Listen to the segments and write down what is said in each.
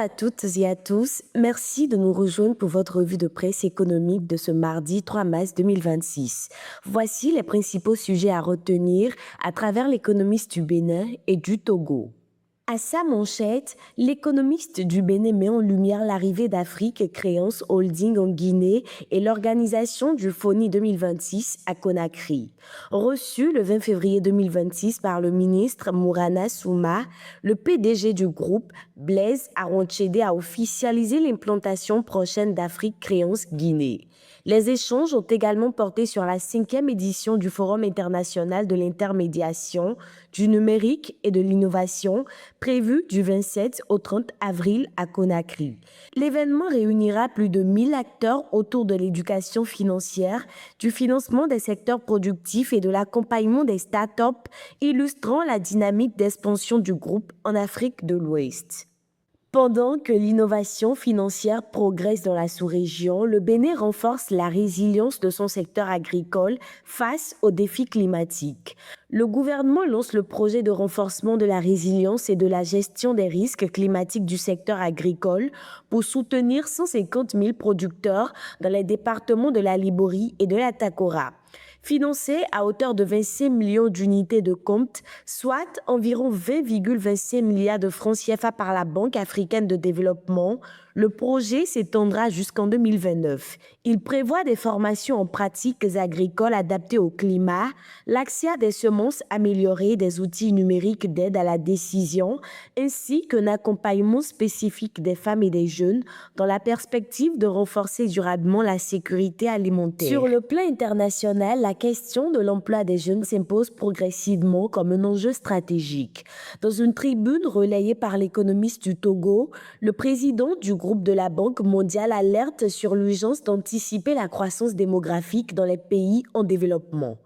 à toutes et à tous. Merci de nous rejoindre pour votre revue de presse économique de ce mardi 3 mars 2026. Voici les principaux sujets à retenir à travers l'économiste du Bénin et du Togo. À sa manchette, l'économiste du Bénin met en lumière l'arrivée d'Afrique Créance Holding en Guinée et l'organisation du FONI 2026 à Conakry. Reçu le 20 février 2026 par le ministre Mourana Souma, le PDG du groupe, Blaise Aronchede, a officialisé l'implantation prochaine d'Afrique Créance Guinée. Les échanges ont également porté sur la 5e édition du Forum international de l'intermédiation, du numérique et de l'innovation, prévu du 27 au 30 avril à Conakry. L'événement réunira plus de 1000 acteurs autour de l'éducation financière, du financement des secteurs productifs et de l'accompagnement des startups, illustrant la dynamique d'expansion du groupe en Afrique de l'Ouest. Pendant que l'innovation financière progresse dans la sous-région, le Bénin renforce la résilience de son secteur agricole face aux défis climatiques. Le gouvernement lance le projet de renforcement de la résilience et de la gestion des risques climatiques du secteur agricole pour soutenir 150 000 producteurs dans les départements de la Liborie et de la Takora. Financé à hauteur de 25 millions d'unités de compte, soit environ 20,25 milliards de francs CFA par la Banque africaine de développement, le projet s'étendra jusqu'en 2029. Il prévoit des formations en pratiques agricoles adaptées au climat, l'accès à des semences améliorées, des outils numériques d'aide à la décision, ainsi qu'un accompagnement spécifique des femmes et des jeunes dans la perspective de renforcer durablement la sécurité alimentaire. Sur le plan international, la question de l'emploi des jeunes s'impose progressivement comme un enjeu stratégique. Dans une tribune relayée par l'économiste du Togo, le président du groupe de la Banque mondiale alerte sur l'urgence d'anticiper la croissance démographique dans les pays en développement.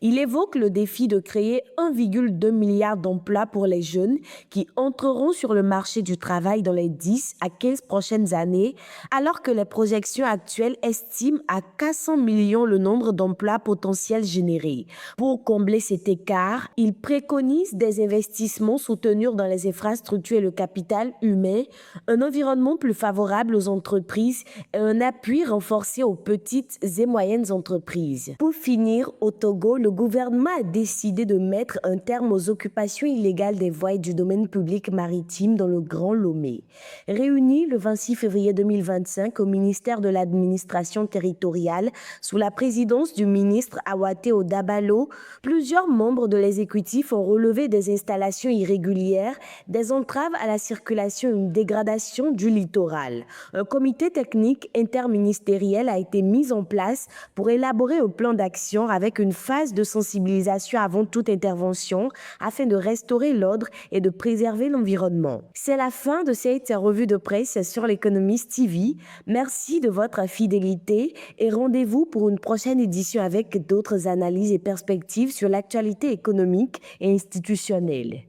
Il évoque le défi de créer 1,2 milliard d'emplois pour les jeunes qui entreront sur le marché du travail dans les 10 à 15 prochaines années, alors que les projections actuelles estiment à 400 millions le nombre d'emplois potentiels générés. Pour combler cet écart, il préconise des investissements soutenus dans les infrastructures et le capital humain, un environnement plus favorable aux entreprises et un appui renforcé aux petites et moyennes entreprises. Pour finir, au Togo, le gouvernement a décidé de mettre un terme aux occupations illégales des voies du domaine public maritime dans le Grand Lomé. Réunis le 26 février 2025 au ministère de l'administration territoriale sous la présidence du ministre Awate Odabalo, plusieurs membres de l'exécutif ont relevé des installations irrégulières, des entraves à la circulation et une dégradation du littoral. Un comité technique interministériel a été mis en place pour élaborer un plan d'action avec une phase de sensibilisation avant toute intervention afin de restaurer l'ordre et de préserver l'environnement. C'est la fin de cette revue de presse sur l'Économiste TV. Merci de votre fidélité et rendez-vous pour une prochaine édition avec d'autres analyses et perspectives sur l'actualité économique et institutionnelle.